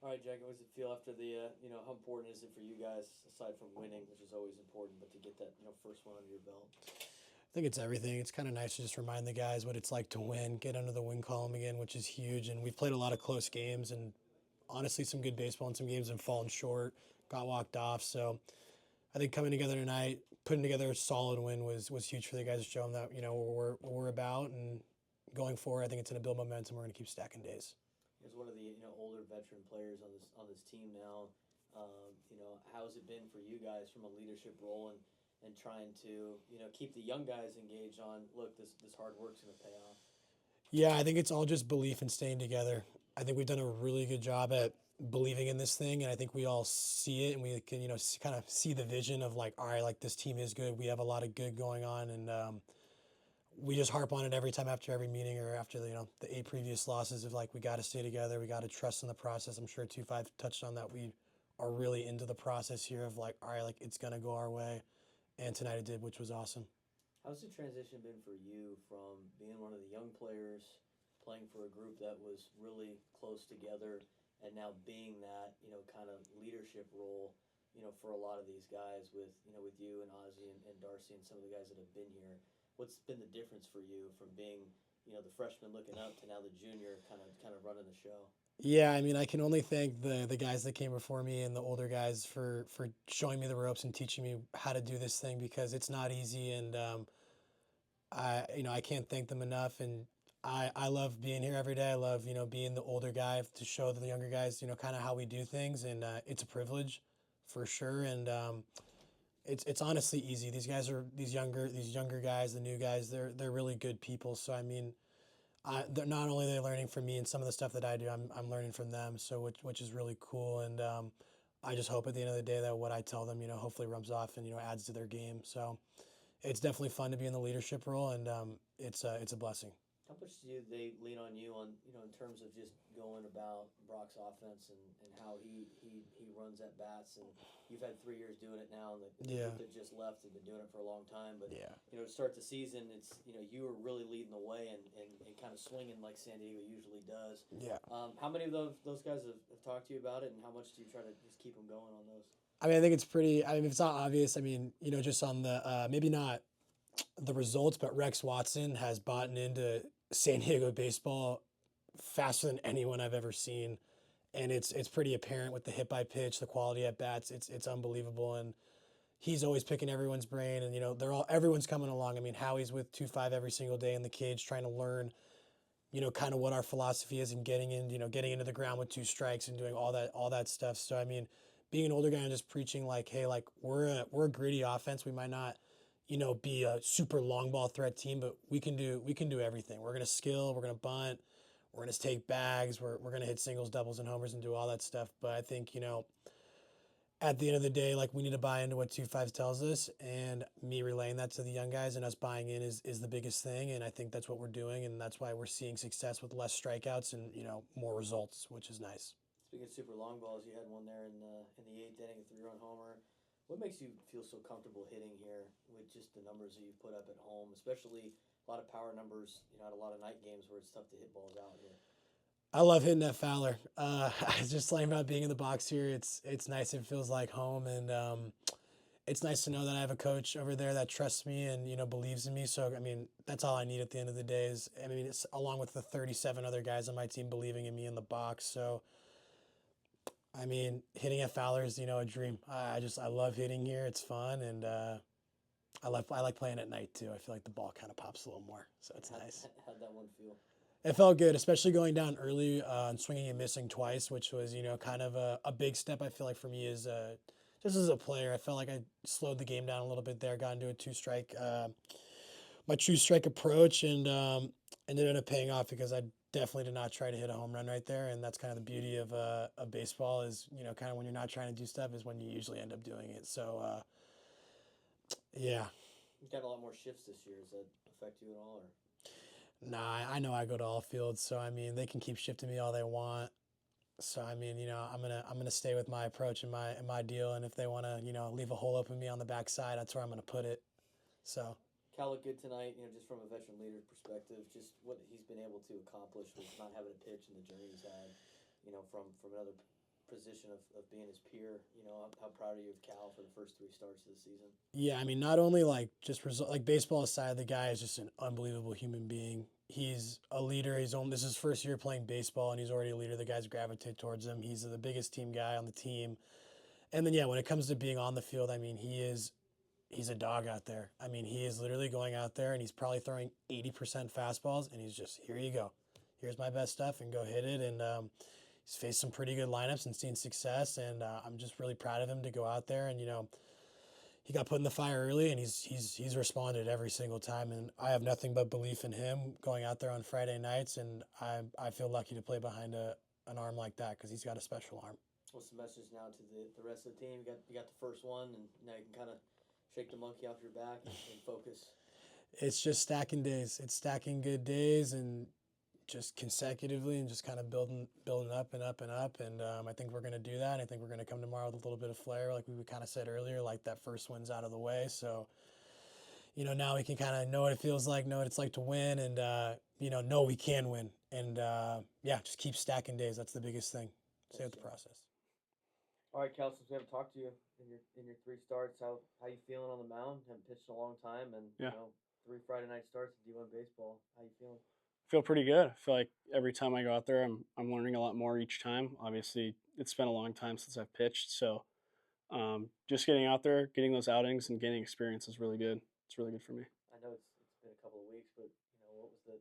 All right, Jack. How does it feel after the how important is it for you guys aside from winning, which is always important, but to get that first one under your belt? I think it's everything. It's kind of nice to just remind the guys what it's like to win, get under the win column again, which is huge. And we've played a lot of close games and honestly some good baseball and some games have fallen short, got walked off. So I think coming together tonight, putting together a solid win was huge for the guys to show them that, what we're about. And going forward, I think it's going to build momentum. We're going to keep stacking days. As one of the older veteran players on this team now, how's it been for you guys from a leadership role and trying to keep the young guys engaged on look this hard work's going to pay off. Yeah, I think it's all just belief and staying together. I think we've done a really good job at believing in this thing, and I think we all see it, and we can, kind of see the vision of like, all right, like this team is good. We have a lot of good going on, and we just harp on it every time after every meeting or after the eight previous losses of like we got to stay together, we got to trust in the process. I'm sure 2-5 touched on that. We are really into the process here of like, all right, like it's gonna go our way, and tonight it did, which was awesome. How's the transition been for you from being one of the young players, playing for a group that was really close together, and now being that kind of leadership role, for a lot of these guys with you and Ozzy and Darcy and some of the guys that have been here. What's been the difference for you from being the freshman looking up to now the junior kind of running the show? Yeah, I mean, I can only thank the guys that came before me and the older guys for showing me the ropes and teaching me how to do this thing because it's not easy, and I can't thank them enough. And I love being here every day. I love being the older guy to show the younger guys kind of how we do things, and it's a privilege for sure. And it's honestly easy. These guys are these younger guys, the new guys. They're really good people. So I mean, they're not only they learning from me and some of the stuff that I do, I'm learning from them. So which is really cool. And I just hope at the end of the day that what I tell them, hopefully rubs off and adds to their game. So it's definitely fun to be in the leadership role, and it's a blessing. How much do they lean on you on in terms of just going about Brock's offense and how he runs at bats and you've had 3 years doing it now and the Yeah, group that just left have been doing it for a long time but yeah. to start the season it's you were really leading the way and kind of swinging like San Diego usually does. Yeah. How many of those guys have talked to you about it and how much do you try to just keep them going on those? I mean, I think it's pretty. I mean, if it's not obvious, I mean, just on the maybe not the results, but Rex Watson has bought into San Diego baseball faster than anyone I've ever seen, and it's pretty apparent with the hit by pitch, the quality at bats. It's unbelievable, and he's always picking everyone's brain, and everyone's coming along. I mean, Howie's with 2-5 every single day in the cage, trying to learn, kind of what our philosophy is, and getting into the ground with two strikes and doing all that stuff. So I mean, being an older guy and just preaching like, hey, like we're a gritty offense. We might not, be a super long ball threat team, but we can do everything. We're gonna skill. We're gonna bunt. We're gonna take bags. We're gonna hit singles, doubles, and homers and do all that stuff. But I think at the end of the day, like we need to buy into what 2-5 tells us, and me relaying that to the young guys and us buying in is the biggest thing. And I think that's what we're doing, and that's why we're seeing success with less strikeouts and more results, which is nice. Speaking of super long balls, you had one there in the eighth inning, a 3-run homer. What makes you feel so comfortable hitting here with just the numbers that you've put up at home, especially a lot of power numbers? At a lot of night games where it's tough to hit balls out here. I love hitting that Fowler. I was just saying about being in the box here. It's nice. It feels like home, and it's nice to know that I have a coach over there that trusts me and believes in me. So I mean, that's all I need at the end of the day. Is I mean, it's along with the 37 other guys on my team believing in me in the box. So I mean, hitting at Fowler is a dream. I love hitting here. It's fun, and I like playing at night too. I feel like the ball kind of pops a little more, so it's How, nice. how'd that one feel? It felt good, especially going down early and swinging and missing twice, which was kind of a big step. I feel like for me is just as a player, I felt like I slowed the game down a little bit there. Got into a two strike, my true strike approach, and ended up paying off because I definitely did not try to hit a home run right there. And that's kind of the beauty of baseball is kind of when you're not trying to do stuff is when you usually end up doing it. So yeah. You've got a lot more shifts this year. Does that affect you at all? Or Nah, I know I go to all fields, so I mean they can keep shifting me all they want. So I mean, I'm gonna stay with my approach and my deal, and if they want to, leave a hole open me on the backside, that's where I'm gonna put it. So Cal looked good tonight. Just from a veteran leader perspective, just what he's been able to accomplish with not having a pitch and the journey he's had. From another position of being his peer. How proud are you of Cal for the first 3 starts of the season? Yeah, I mean, not only like just result, like baseball aside, the guy is just an unbelievable human being. He's a leader. This is his first year playing baseball, and he's already a leader. The guys gravitate towards him. He's the biggest team guy on the team. And then yeah, when it comes to being on the field, I mean, he's a dog out there. I mean, he is literally going out there and he's probably throwing 80% fastballs, and he's just, here you go. Here's my best stuff, and go hit it. And he's faced some pretty good lineups and seen success, and I'm just really proud of him to go out there. And he got put in the fire early, and he's responded every single time. And I have nothing but belief in him going out there on Friday nights, and I feel lucky to play behind an arm like that because he's got a special arm. What's the message now to the rest of the team? You got the first one, and now you can kind of shake the monkey off your back and focus. It's just stacking days. It's stacking good days and just consecutively and just kind of building up and up and up. And I think we're going to do that. I think we're going to come tomorrow with a little bit of flair, like we kind of said earlier, like that first win's out of the way. So, now we can kind of know what it feels like, know what it's like to win, and, know we can win. And, yeah, just keep stacking days. That's the biggest thing. Stay with the process. All right, Cal, since we haven't talked to you in your 3 starts, how you feeling on the mound? Haven't pitched in a long time, and 3 Friday night starts in D1 baseball. How you feeling? Feel pretty good. I feel like every time I go out there, I'm learning a lot more each time. Obviously, it's been a long time since I've pitched, so just getting out there, getting those outings, and gaining experience is really good. It's really good for me. I know it's been a couple of weeks, but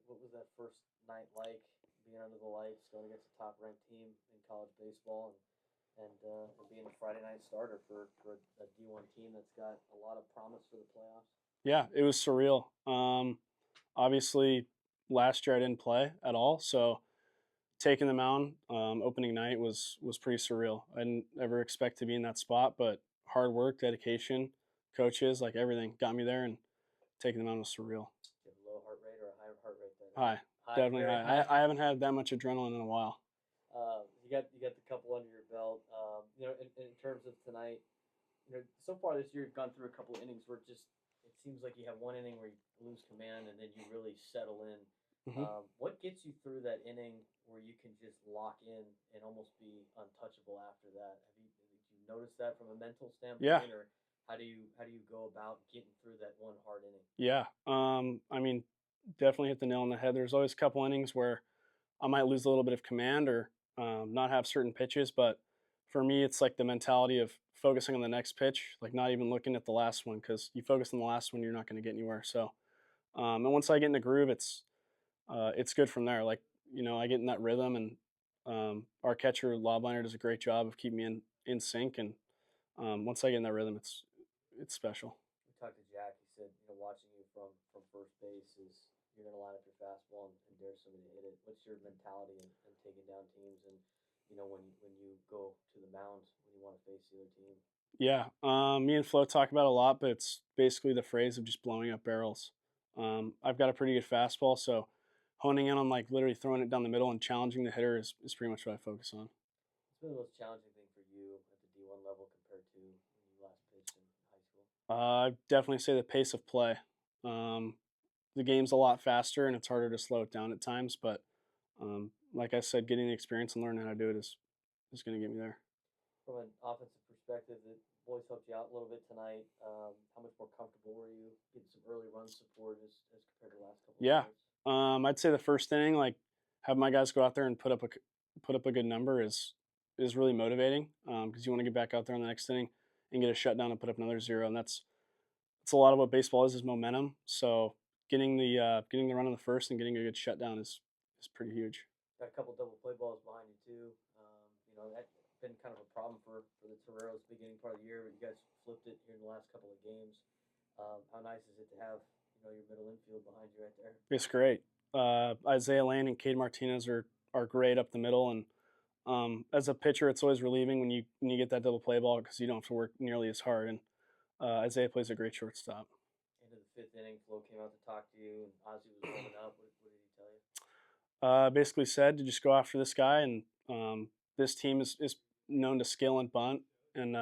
what was that first night like? Being under the lights, going against a top ranked team in college baseball, and being a Friday night starter for a D1 team that's got a lot of promise for the playoffs. Yeah, it was surreal. Obviously, last year I didn't play at all, so taking the mound opening night was pretty surreal. I didn't ever expect to be in that spot, but hard work, dedication, coaches, like everything got me there, and taking the mound was surreal. Do you have a low heart rate or a high heart rate? High, definitely high. I haven't had that much adrenaline in a while. You got the couple under your belt. In terms of tonight, so far this year you've gone through a couple of innings where it seems like you have one inning where you lose command and then you really settle in. Mm-hmm. What gets you through that inning where you can just lock in and almost be untouchable after that? Have you noticed that from a mental standpoint? Yeah. Or how do you go about getting through that one hard inning? Yeah. I mean, definitely hit the nail on the head. There's always a couple innings where I might lose a little bit of command or not have certain pitches, but for me, it's like the mentality of focusing on the next pitch, like not even looking at the last one, because you focus on the last one, you're not going to get anywhere. So, and once I get in the groove, it's good from there. Like, I get in that rhythm, and our catcher Lobliner does a great job of keeping me in sync. And once I get in that rhythm, it's special. We talked to Jack. He said, watching you from first base is you're going to line up your fastball and dare somebody to hit it. What's your mentality in taking down teams and when you go to the mound when you want to face the other team? Yeah, me and Flo talk about it a lot, but it's basically the phrase of just blowing up barrels. I've got a pretty good fastball, so honing in on like literally throwing it down the middle and challenging the hitter is pretty much what I focus on. What's been the most challenging thing for you at the D1 level compared to when you last pitched in high school? I'd definitely say the pace of play. The game's a lot faster, and it's harder to slow it down at times, but like I said, getting the experience and learning how to do it is going to get me there. From an offensive perspective, the boys helped you out a little bit tonight. How much more comfortable were you getting some early run support as compared to the last couple of years? I'd say the first inning, like have my guys go out there and put up a good number is really motivating because you want to get back out there in the next inning and get a shutdown and put up another 0, and that's a lot of what baseball is momentum. So getting the run on the first and getting a good shutdown is pretty huge. Got a couple double play balls behind you too. That's been kind of a problem for the Toreros beginning part of the year, but you guys flipped it here in the last couple of games. How nice is it to have your middle infield behind you right there? It's great. Isaiah Lane and Cade Martinez are great up the middle, and as a pitcher, it's always relieving when you get that double play ball because you don't have to work nearly as hard. And Isaiah plays a great shortstop. Into the 5th inning, Flo came out to talk to you, and Ozzie was warming up. What did he tell you? Basically said to just go after this guy, and this team is known to scale and bunt and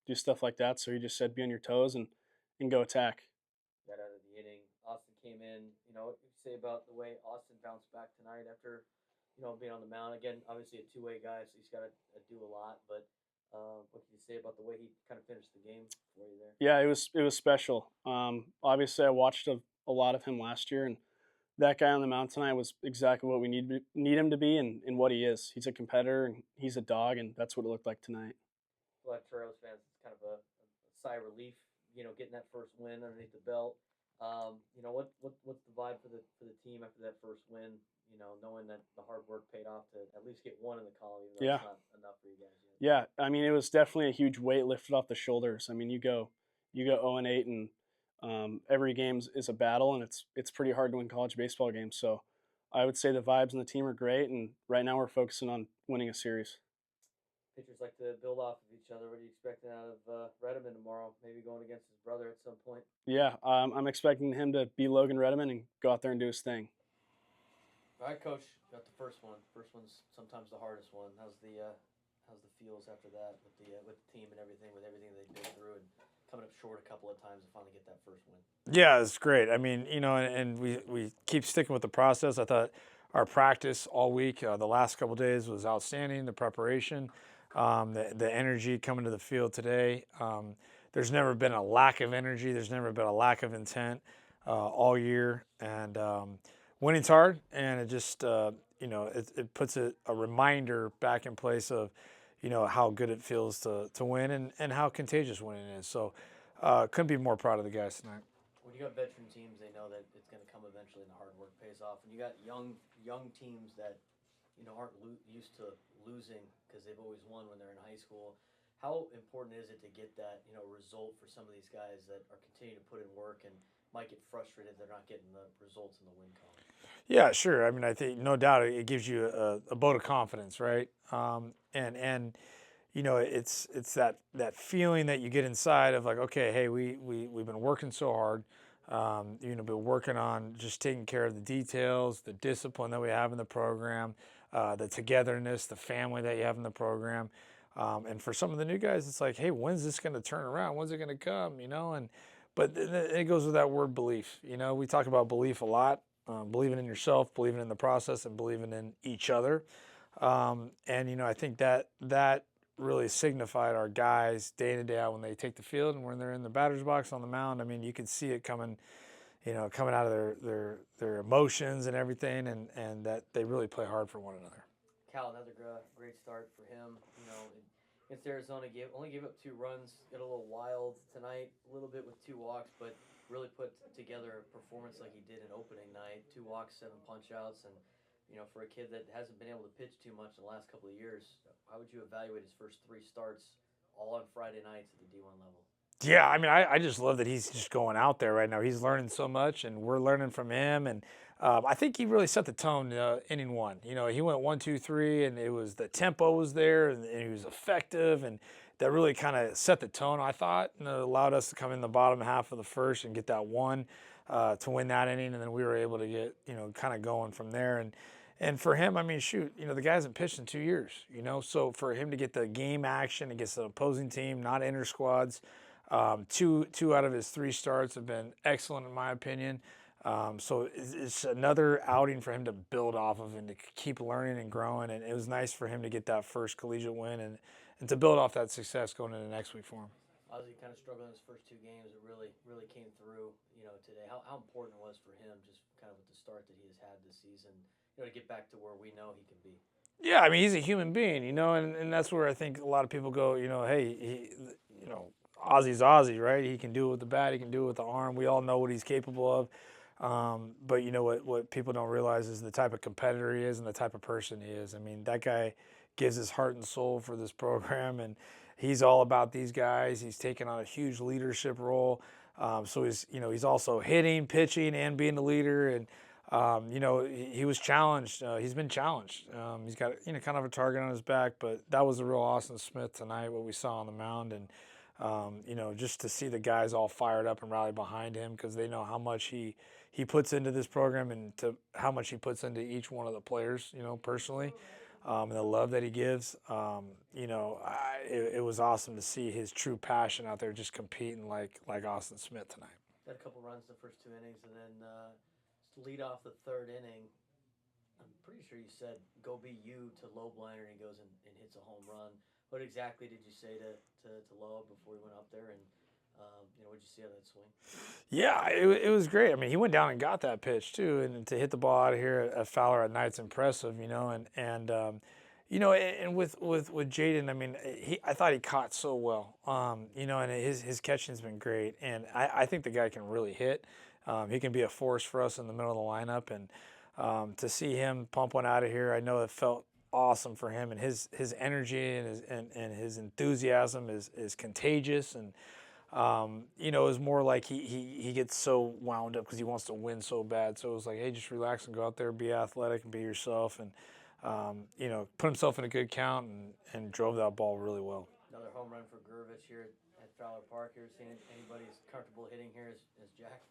do stuff like that. So he just said, be on your toes and go attack. Got out of the inning. Austin came in. What did you say about the way Austin bounced back tonight after being on the mound again. Obviously, a two-way guy, so he's got to do a lot. But what can you say about the way he kind of finished the game for you there? Yeah, it was special. Obviously, I watched a lot of him last year, and that guy on the mound tonight was exactly what we need him to be, and what he is. He's a competitor, and he's a dog, and that's what it looked like tonight. A lot of Toreros fans, it's kind of a sigh of relief, getting that first win underneath the belt. What's the vibe for the team after that first win? Knowing that the hard work paid off to at least get one in the column, even though Yeah. it's not enough for you guys yet. Yeah, I mean, it was definitely a huge weight lifted off the shoulders. I mean, you go 0-8, and every game is a battle, and it's pretty hard to win college baseball games. So I would say the vibes and the team are great, and right now we're focusing on winning a series. Pitchers like to build off of each other. What are you expecting out of Redeman tomorrow? Maybe going against his brother at some point. Yeah, I'm expecting him to be Logan Redeman and go out there and do his thing. All right, Coach. Got the first one. First one's sometimes the hardest one. How's the feels after that with the team and everything, with everything they've been through, and coming up short a couple of times to finally get that first win? Yeah, it's great. I mean, and we keep sticking with the process. I thought our practice all week, the last couple of days, was outstanding. The preparation, the energy coming to the field today. There's never been a lack of energy. There's never been a lack of intent all year, and winning's hard. And it just it puts a reminder back in place of how good it feels to win and how contagious winning is. So couldn't be more proud of the guys tonight. When you got veteran teams, they know that it's going to come eventually, and the hard work pays off. And you got young teams that aren't used to losing because they've always won when they're in high school. How important is it to get that result for some of these guys that are continuing to put in work and might get frustrated they're not getting the results in the win column? Yeah, sure. I mean, I think no doubt it gives you a vote of confidence, right? And it's that feeling that you get inside of like, okay, hey, we've been working so hard, been working on just taking care of the details, the discipline that we have in the program, the togetherness, the family that you have in the program. And for some of the new guys, it's like, hey, when's this going to turn around? When's it going to come? But it goes with that word belief. We talk about belief a lot. Believing in yourself, believing in the process, and believing in each other. And I think that really signified our guys day in and day out when they take the field and when they're in the batter's box on the mound. I mean, you can see it coming out of their emotions and everything, and that they really play hard for one another. Cal, another great start for him. Against Arizona, only gave up 2 runs. Got a little wild tonight, a little bit with 2 walks, but really put together a performance like he did in opening night. 2 walks, 7 punch-outs, and for a kid that hasn't been able to pitch too much in the last couple of years, how would you evaluate his first 3 starts all on Friday nights at the D1 level? Yeah, I mean, I just love that he's just going out there right now. He's learning so much, and we're learning from him. And I think he really set the tone inning 1. He went 1, 2, 3, and it was the tempo was there, and he was effective, and that really kind of set the tone, I thought, and it allowed us to come in the bottom half of the first and get that 1 to win that inning, and then we were able to get kind of going from there. And for him, I mean, shoot, the guy hasn't pitched in 2 years, so for him to get the game action against the opposing team, not inter squads. 2 out of his 3 starts have been excellent in my opinion. So it's another outing for him to build off of and to keep learning and growing. And it was nice for him to get that first collegiate win and to build off that success going into next week for him. Ozzy kind of struggled in his first 2 games. It really came through, today. How important it was for him, just kind of with the start that he has had this season, to get back to where we know he can be. Yeah, I mean, he's a human being, and that's where I think a lot of people go, hey, Ozzy's Ozzy, right? He can do it with the bat. He can do it with the arm. We all know what he's capable of. But what people don't realize is the type of competitor he is and the type of person he is. I mean, that guy gives his heart and soul for this program, and he's all about these guys. He's taken on a huge leadership role. So he's also hitting, pitching, and being the leader. And he was challenged. He's been challenged. He's got kind of a target on his back. But that was the real Austin Smith tonight. What we saw on the mound, and just to see the guys all fired up and rally behind him because they know how much he puts into this program and to how much he puts into each one of the players, personally, and the love that he gives. It was awesome to see his true passion out there just competing like Austin Smith tonight. Had a couple runs in the first 2 innings, and then to lead off the 3rd inning, I'm pretty sure you said go be you to low blinder, and he goes and hits a home run. What exactly did you say to Loa before he went up there, and what'd you see out of that swing? Yeah, it was great. I mean, he went down and got that pitch too, and to hit the ball out of here at Fowler at night's impressive, and with Jaden, I mean, I thought he caught so well, and his catching's been great, and I think the guy can really hit. He can be a force for us in the middle of the lineup, and to see him pump one out of here, I know it felt awesome for him, and his energy and his enthusiasm is contagious, and it was more like he gets so wound up because he wants to win so bad. So it was like, hey, just relax and go out there, be athletic and be yourself, and put himself in a good count and drove that ball really well. Another home run for Gurevitch here at Fowler Park. You ever seen anybody as comfortable hitting here as Jack?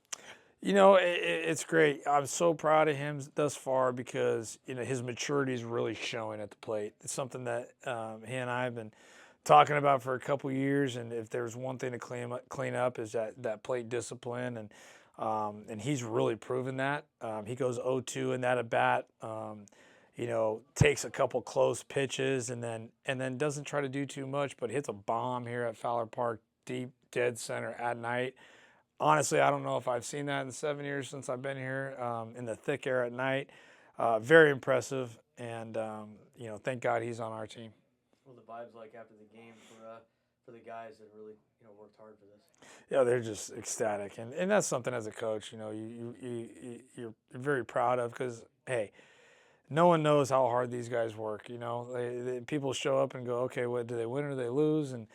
It's great. I'm so proud of him thus far because his maturity is really showing at the plate. It's something that he and I have been talking about for a couple years, and if there's one thing to clean up is that plate discipline, and he's really proven that. He goes 0-2 in that at bat. Takes a couple close pitches and then doesn't try to do too much, but hits a bomb here at Fowler Park, deep dead center at night. Honestly, I don't know if I've seen that in the 7 years since I've been here, in the thick air at night. Very impressive, and thank God he's on our team. What were the vibes like after the game for the guys that really worked hard for this? Yeah, they're just ecstatic, and that's something as a coach, you're very proud of because hey, no one knows how hard these guys work. People show up and go, okay, what do they win or do they lose? And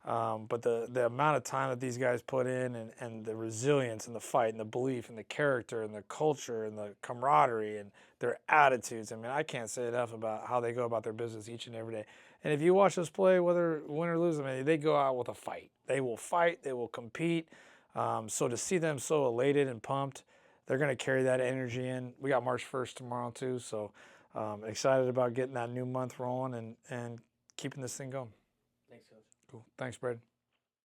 but the amount of time that these guys put in, and the resilience and the fight and the belief and the character and the culture and the camaraderie and their attitudes. I mean, I can't say enough about how they go about their business each and every day. And if you watch us play, whether win or lose, I mean, they go out with a fight. They will fight. They will compete. So to see them so elated and pumped, they're going to carry that energy in. We got March 1st tomorrow too, so excited about getting that new month rolling and keeping this thing going. Thanks, Coach. Cool. Thanks, Brad.